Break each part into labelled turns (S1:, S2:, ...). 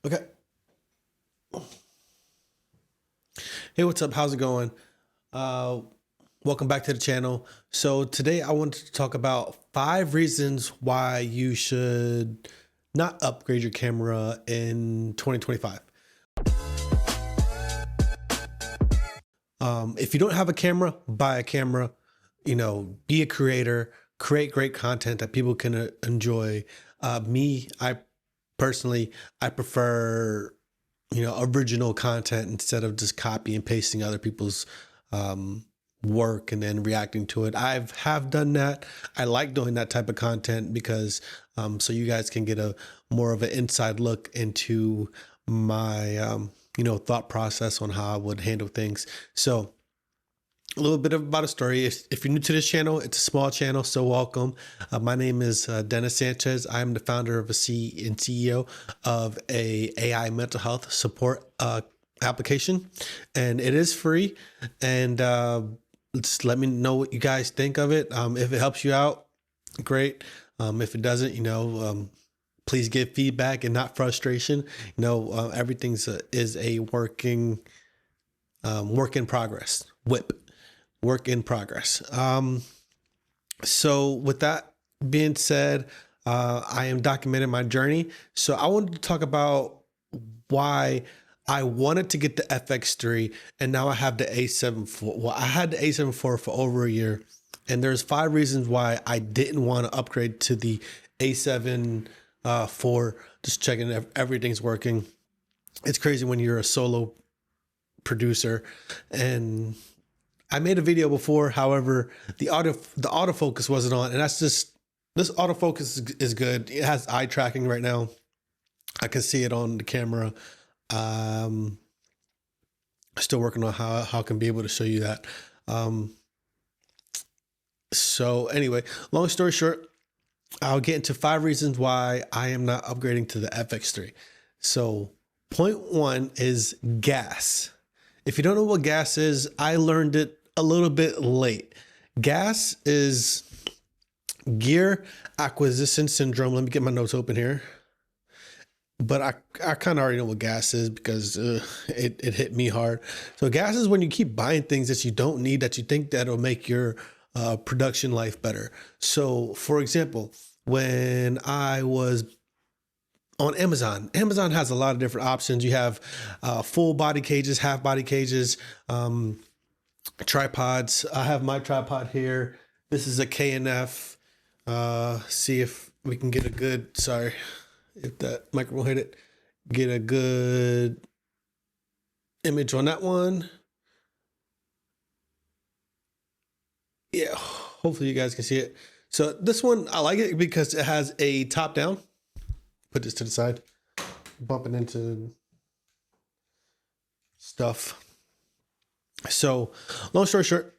S1: Okay. Hey, what's up? How's it going? Uh, Welcome back to the channel. So today I wanted to talk about 5 reasons why you should not upgrade your camera in 2025. If you don't have a camera, buy a camera. Be a creator, create great content that people can enjoy. I personally, I prefer original content instead of just copy and pasting other people's work and then reacting to it. Have done that. I like doing that type of content because so you guys can get a more of an inside look into my thought process on how I would handle things. So a little bit about a story. If you're new to this channel, it's a small channel, so welcome. My name is Dennis Sanchez. I'm the founder of and CEO of a AI mental health support application, and it is free. And just let me know what you guys think of it. If it helps you out, great. If it doesn't, please give feedback and not frustration. Everything's is a work in progress. Work in progress. So with that being said, I am documenting my journey. So I wanted to talk about why I wanted to get the FX3 and now I have the A7 IV. Well, I had the A7 IV for over a year, and there's 5 reasons why I didn't want to upgrade to the A7 IV. Just checking if everything's working. It's crazy when you're a solo producer, and I made a video before. However, the autofocus wasn't on, and that's just, this autofocus is good. It has eye tracking right now. I can see it on the camera. Still working on how I can be able to show you that. So anyway, long story short, I'll get into 5 reasons why I am not upgrading to the FX3. So point 1 is gas. If you don't know what gas is, I learned it a little bit late. Gas is gear acquisition syndrome. Let me get my notes open here. But I kind of already know what gas is because it hit me hard. So gas is when you keep buying things that you don't need, that you think that'll make your production life better. So for example, when I was on Amazon has a lot of different options. You have full body cages, half body cages, tripods. I have my tripod here. This is a K&F. See if we can get a good, sorry if that microphone hit it, get a good image on that one. Yeah, hopefully you guys can see it. So this one, I like it because it has a top down. Put this to the side, bumping into stuff. So long story short,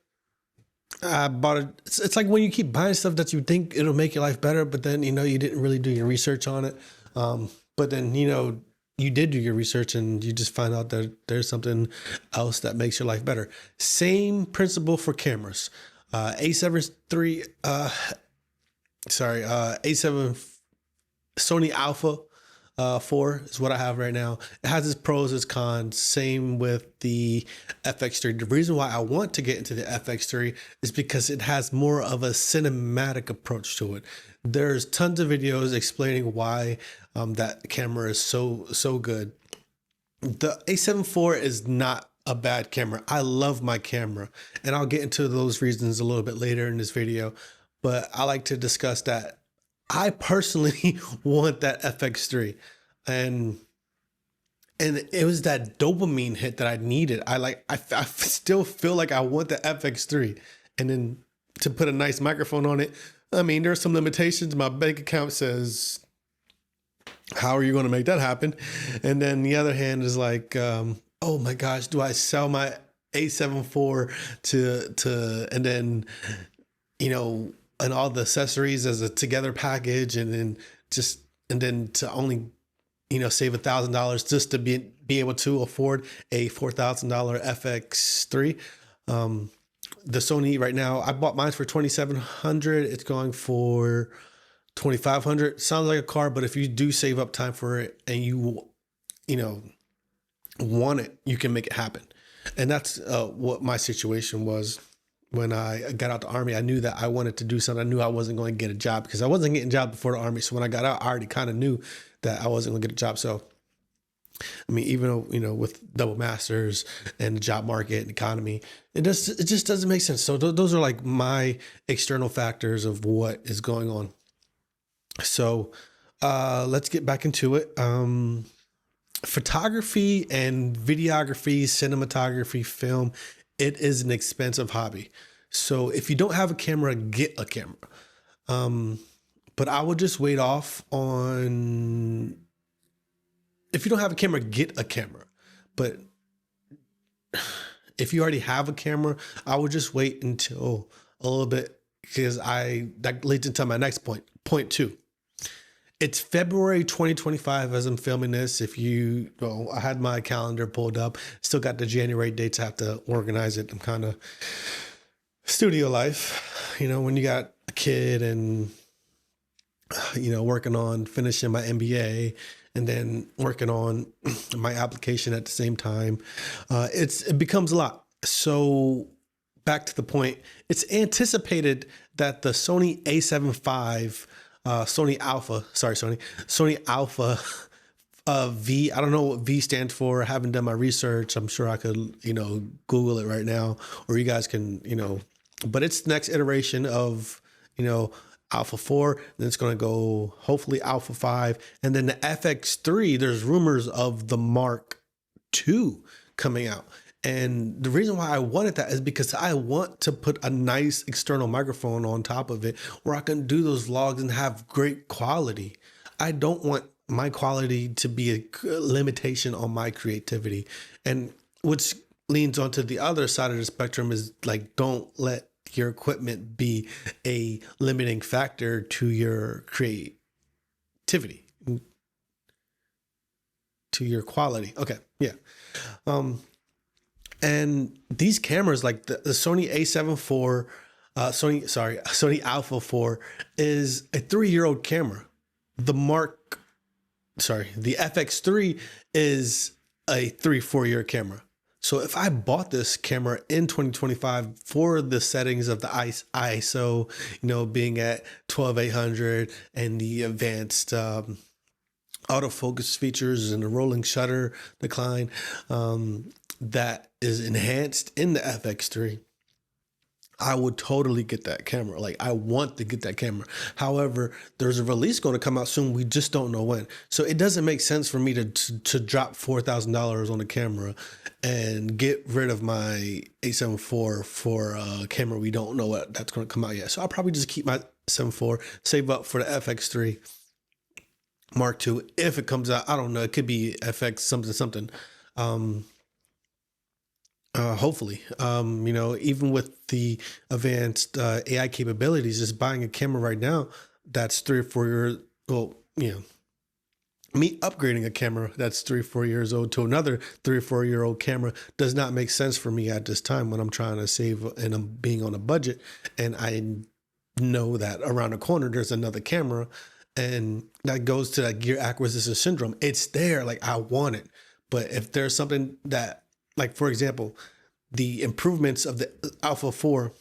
S1: I bought it. It's like when you keep buying stuff that you think it'll make your life better, but then, you didn't really do your research on it. But then, you did do your research and you just find out that there's something else that makes your life better. Same principle for cameras. A7 Sony Alpha 4 is what I have right now. It has its pros, its cons. Same with the FX3. The reason why I want to get into the FX3 is because it has more of a cinematic approach to it. There's tons of videos explaining why that camera is so good. The A7 IV is not a bad camera. I love my camera, and I'll get into those reasons a little bit later in this video. But I like to discuss that I personally want that FX3, and it was that dopamine hit that I needed. I still feel like I want the FX3, and then to put a nice microphone on it. I mean, there are some limitations. My bank account says, how are you going to make that happen? And then the other hand is like, oh my gosh, do I sell my A7 IV to and then, and all the accessories as a together package, and then to only, save $1,000 just to be able to afford a $4,000 FX3. The Sony right now, I bought mine for $2,700. It's going for $2,500. Sounds like a car, but if you do save up time for it and you want it, you can make it happen. And that's what my situation was when I got out the Army. I knew that I wanted to do something. I knew I wasn't going to get a job because I wasn't getting a job before the Army. So when I got out, I already kind of knew that I wasn't going to get a job. So, I mean, even though, with double masters and the job market and economy, it just doesn't make sense. So those are like my external factors of what is going on. So let's get back into it. Photography and videography, cinematography, film, it is an expensive hobby. So if you don't have a camera, get a camera. But I would just wait off on, if you don't have a camera, get a camera. But if you already have a camera, I would just wait until a little bit, because that leads into my next point. Point 2. It's February 2025 as I'm filming this. I had my calendar pulled up, still got the January dates. I have to organize it. I'm kind of studio life, when you got a kid and, working on finishing my MBA and then working on my application at the same time. It becomes a lot. So back to the point, it's anticipated that the Sony A7 IV Sony Alpha V. I don't know what V stands for. I haven't done my research. I'm sure I could, Google it right now, or you guys can, but it's the next iteration of, Alpha 4. Then it's going to go hopefully Alpha 5. And then the FX3, there's rumors of the Mark II coming out. And the reason why I wanted that is because I want to put a nice external microphone on top of it where I can do those vlogs and have great quality. I don't want my quality to be a limitation on my creativity. And which leans onto the other side of the spectrum is like, don't let your equipment be a limiting factor to your creativity, to your quality. Okay. Yeah. And these cameras, like the Sony A7 IV, Sony Alpha 4 is a 3-year-old camera. The FX3 is a 3-4 year camera. So if I bought this camera in 2025 for the settings of the ISO, being at 12800 and the advanced autofocus features and the rolling shutter decline, that is enhanced in the FX3, I would totally get that camera. Like, I want to get that camera. However, there's a release going to come out soon. We just don't know when. So it doesn't make sense for me to drop $4,000 on a camera and get rid of my A7 IV for a camera we don't know what that's going to come out yet. So I'll probably just keep my 7 IV, save up for the FX3 Mark II. If it comes out, I don't know. It could be FX something. Hopefully, even with the advanced AI capabilities, just buying a camera right now that's 3 or 4 years old, me upgrading a camera that's 3 or 4 years old to another 3 or 4 year old camera does not make sense for me at this time when I'm trying to save and I'm being on a budget. And I know that around the corner, there's another camera, and that goes to that gear acquisition syndrome. It's there. Like, I want it. But if there's something that, like, for example, the improvements of the Alpha 4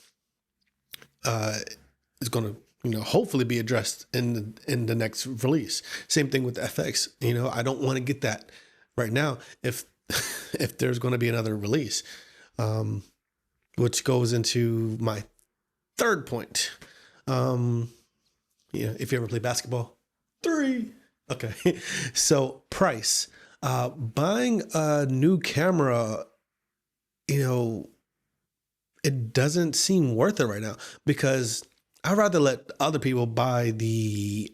S1: is going to, hopefully be addressed in the next release. Same thing with the FX. I don't want to get that right now if there's going to be another release, which goes into my third point. If you ever play basketball, 3. Okay. So price. Buying a new camera, it doesn't seem worth it right now, because I'd rather let other people buy the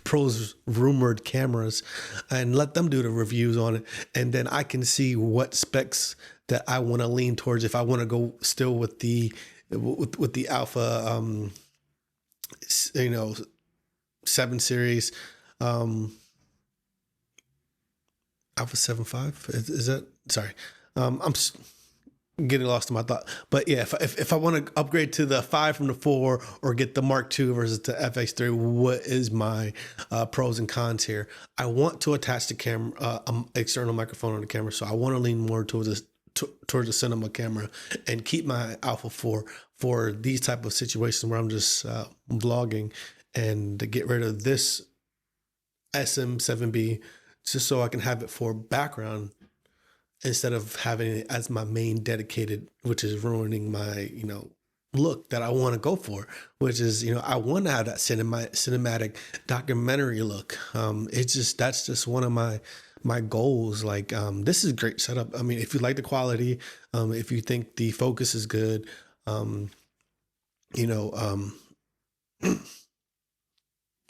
S1: pros rumored cameras and let them do the reviews on it. And then I can see what specs that I want to lean towards. If I want to go still with the Alpha, 7 series, Alpha 7.5 is that? Sorry, getting lost in my thought. But yeah, if I want to upgrade to the 5 from the 4 or get the Mark II versus the FX3, what is my pros and cons here? I want to attach the camera, external microphone on the camera, so I want to lean more towards this. Towards the cinema camera and keep my Alpha 4 for these type of situations where I'm just vlogging, and to get rid of this SM7B just so I can have it for background instead of having it as my main dedicated, which is ruining my, look that I want to go for, which is, I want to have that cinematic documentary look. That's just one of my goals. Like, this is a great setup. I mean, if you like the quality, if you think the focus is good, then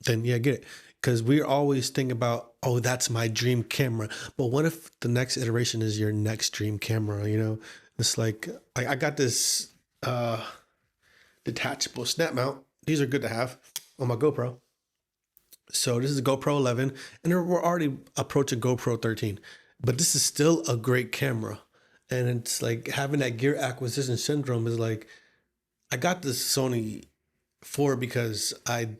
S1: yeah, get it. Because we're always thinking about, oh, that's my dream camera. But what if the next iteration is your next dream camera? It's like, I got this detachable snap mount. These are good to have on my GoPro. So this is a GoPro 11, and we're already approaching GoPro 13, but this is still a great camera. And it's like having that gear acquisition syndrome is like, I got this Sony 4 because I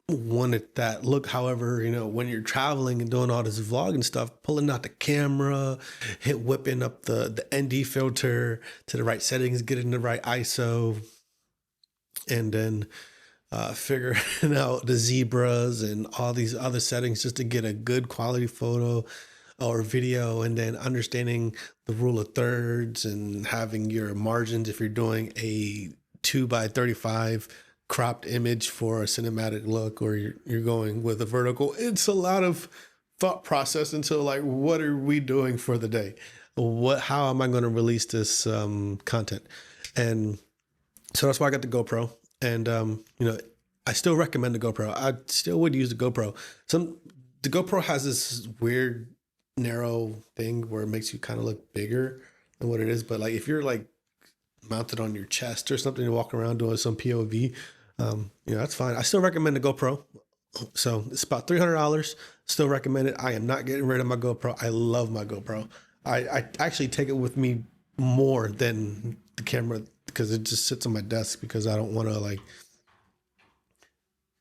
S1: wanted that look. However, when you're traveling and doing all this vlogging stuff, pulling out the camera, whipping up the ND filter to the right settings, getting the right ISO, and then figuring out the zebras and all these other settings just to get a good quality photo or video, and then understanding the rule of thirds and having your margins if you're doing a 2x35 cropped image for a cinematic look, or you're going with a vertical. It's a lot of thought process into like, what are we doing for the day? How am I going to release this content? And so that's why I got the GoPro. And, I still recommend the GoPro. I still would use the GoPro. The GoPro has this weird narrow thing where it makes you kind of look bigger than what it is. But like, if you're like mounted on your chest or something, you're walking around doing some POV, that's fine. I still recommend the GoPro. So it's about $300. Still recommend it. I am not getting rid of my GoPro. I love my GoPro. I actually take it with me more than the camera because it just sits on my desk because I don't want to like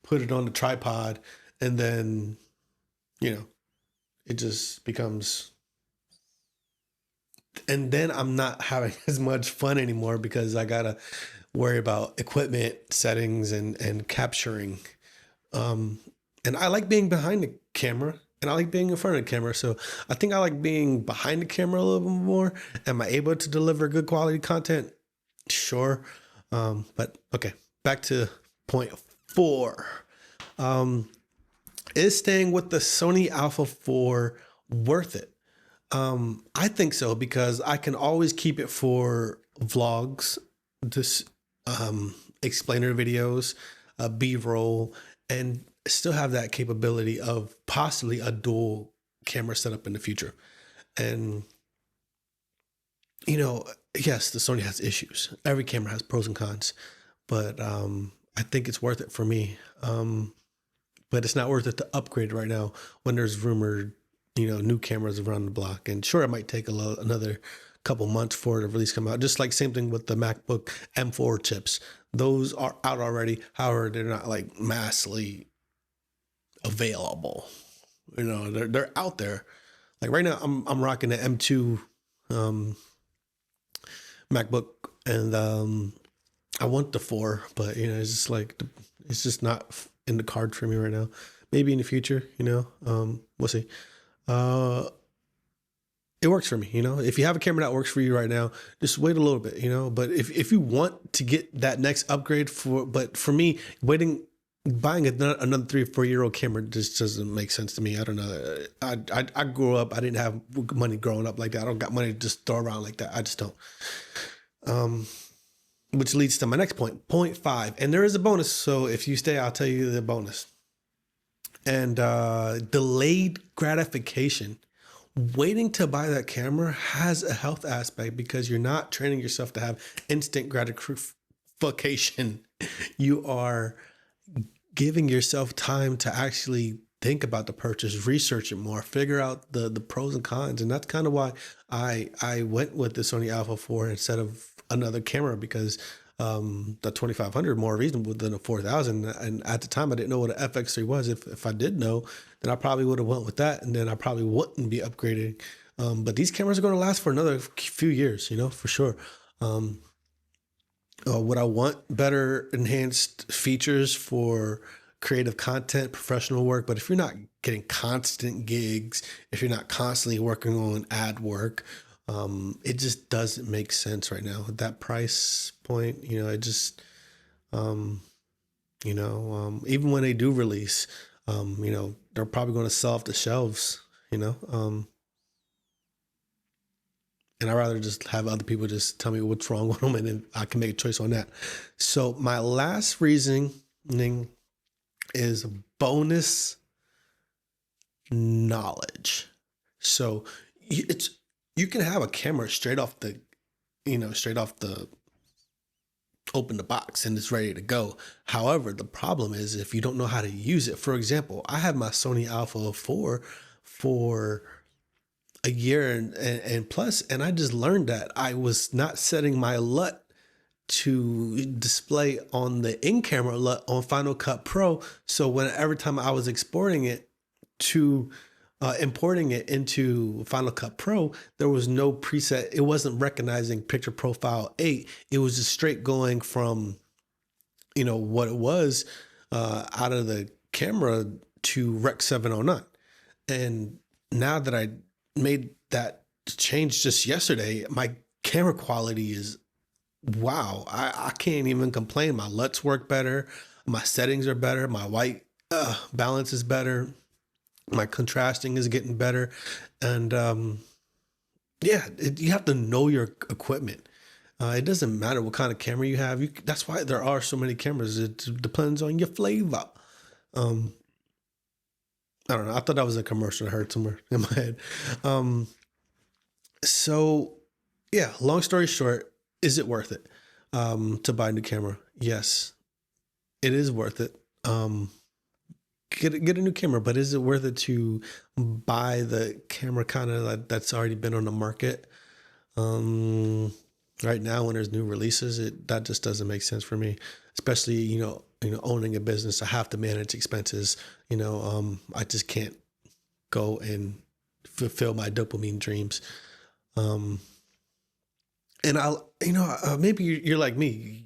S1: put it on the tripod and then, it just becomes, and then I'm not having as much fun anymore because I gotta worry about equipment settings and capturing. And I like being behind the camera and I like being in front of the camera. So I think I like being behind the camera a little bit more. Am I able to deliver good quality content? Sure. But okay, back to point 4. Is staying with the Sony Alpha 4 worth it? I think so, because I can always keep it for vlogs, this explainer videos, B-roll, and still have that capability of possibly a dual camera setup in the future. And, yes, the Sony has issues. Every camera has pros and cons, but I think it's worth it for me. But it's not worth it to upgrade right now when there's rumored, new cameras around the block. And sure, it might take another couple months for the release come out. Just like same thing with the MacBook M4 chips. Those are out already. However, they're not like massively available. They're out there. Like right now, I'm rocking the M2 MacBook, and I want the 4, but it's just like it's just not in the card for me right now. Maybe in the future, we'll see. It works for me, if you have a camera that works for you right now, just wait a little bit, but if you want to get that next upgrade but for me, buying another 3 or 4 year old camera just doesn't make sense to me. I don't know. I grew up, I didn't have money growing up like that. I don't got money to just throw around like that. I just don't. Which leads to my next point 5. And there is a bonus. So if you stay, I'll tell you the bonus. And delayed gratification. Waiting to buy that camera has a health aspect because you're not training yourself to have instant gratification. You are giving yourself time to actually think about the purchase, research it more, figure out the pros and cons. And that's kind of why I went with the Sony Alpha 4 instead of another camera, because the 2500 more reasonable than a 4000. And at the time, I didn't know what an FX3 was. If I did know, then I probably would have went with that, and then I probably wouldn't be upgrading. But these cameras are going to last for another few years, you know, for sure. Would I want better enhanced features for creative content, professional work? But if you're not getting constant gigs, if you're not constantly working on ad work, it just doesn't make sense right now at that price point. You know, it just, even when they do release, they're probably going to sell off the shelves, and I'd rather just have other people just tell me what's wrong with them, and then I can make a choice on that. So my last reasoning is bonus knowledge. So you can have a camera straight off the open the box and it's ready to go. However, the problem is if you don't know how to use it. For example, I had my Sony Alpha 4 for a year and plus, and I just learned that I was not setting my LUT to display on the in-camera LUT on Final Cut Pro. So every time I was exporting it to importing it into Final Cut Pro, there was no preset. It wasn't recognizing picture profile 8. It was just straight going from, what it was out of the camera to Rec 709. And now that I made that change just yesterday, my camera quality is wow. I can't even complain. My LUTs work better. My settings are better. My white balance is better. My contrasting is getting better. And you have to know your equipment. It doesn't matter what kind of camera you have. That's why there are so many cameras. It depends on your flavor. I don't know. I thought that was a commercial I heard somewhere in my head. So yeah, long story short, is it worth it to buy a new camera? Yes, it is worth it. Get a new camera, but is it worth it to buy the camera kind of that's already been on the market? Right now, when there's new releases, that just doesn't make sense for me. Especially, owning a business, I have to manage expenses. I just can't go and fulfill my dopamine dreams. And maybe you're like me.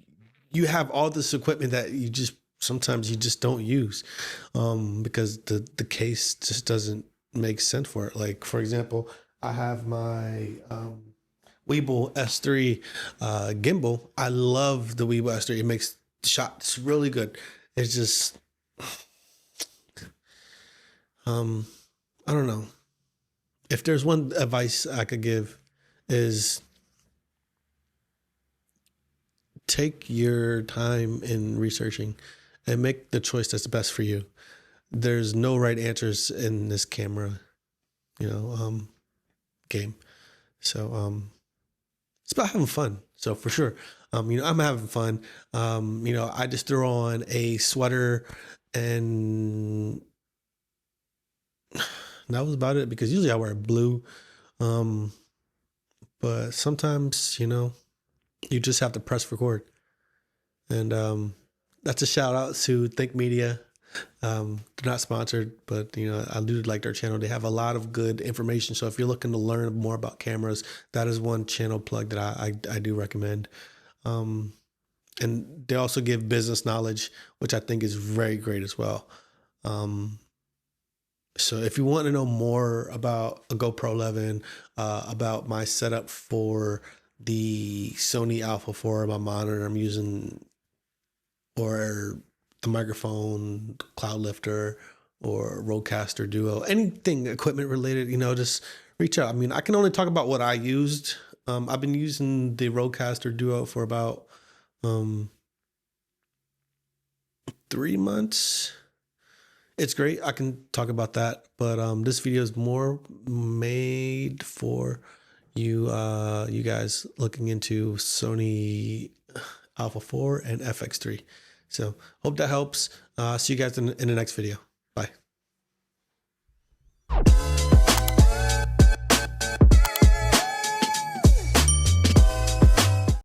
S1: You have all this equipment that sometimes you just don't use, because the case just doesn't make sense for it. Like, for example, I have my Weebill S3 gimbal. I love the Weebill S3. It makes shots really good. It's just, I don't know. If there's one advice I could give is take your time in researching and make the choice that's best for you. There's no right answers in this camera, game. So, it's about having fun. So for sure, I'm having fun. I just threw on a sweater and that was about it, because usually I wear blue. But sometimes, you just have to press record. And that's a shout out to Think Media. They're not sponsored, but I do like their channel. They have a lot of good information. So if you're looking to learn more about cameras, that is one channel plug that I do recommend. And they also give business knowledge, which I think is very great as well. So if you want to know more about a GoPro 11, about my setup for the Sony Alpha 4, my monitor I'm using, or the microphone, Cloud Lifter, or Rodecaster Duo, anything equipment related, just reach out. I mean, I can only talk about what I used. I've been using the Rodecaster Duo for about 3 months. It's great. I can talk about that, but this video is more made for you guys looking into Sony Alpha 4 and FX3. So hope that helps. See you guys in the next video. Bye.